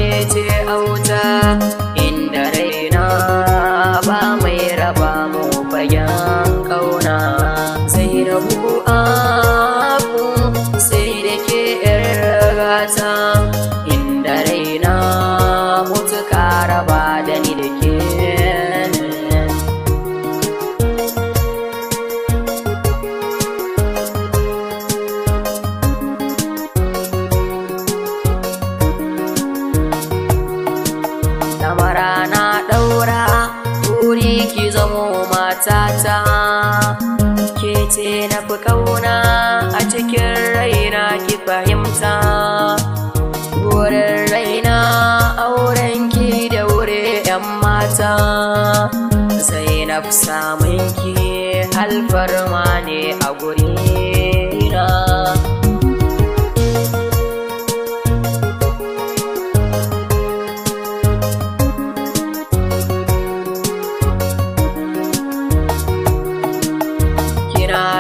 ke ce auta, inda raina ba mai raba mu fagen kauna. Zainabu abu sai da ke gata, inda raina mutuka raba da ni da ke. Damara na ɗaura wuri ki zamo matata, ke ce na fi ƙauna a cikin raina ki fahimta. Wurin raina auren ki da wuri 'yan mata, Zainab samun ki alfarma ne a gurina.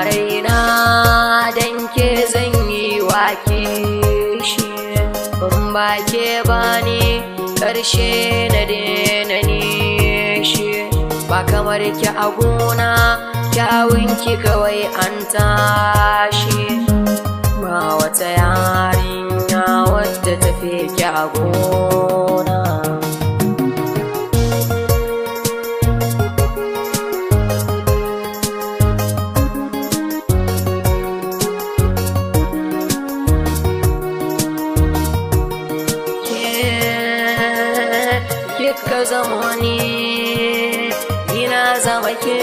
Raina dan ke zan yi wake shi, in ba ke bani ƙarshe na daina nishi. Ba kamar ki a gona, kyawun ki kawai an tashi, ba wata yarinya wadda tafi ki a gona. Kika zama ni, ina zama ke,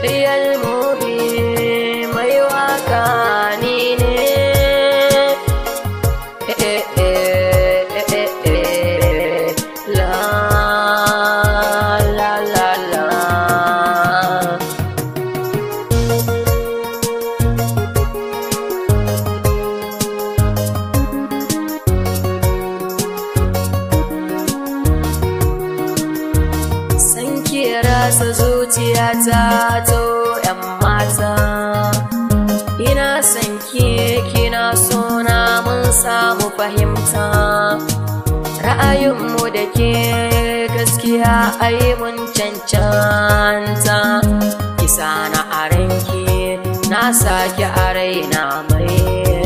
real movie mai waka ni ne. La la la la. Rasa zuciyata to 'yan mata, ina son ki kina sona mun samu fahimta. Ra'ayinmu da ke gaskiya ai mun cancanta, kisa na aranki na sake a raina mai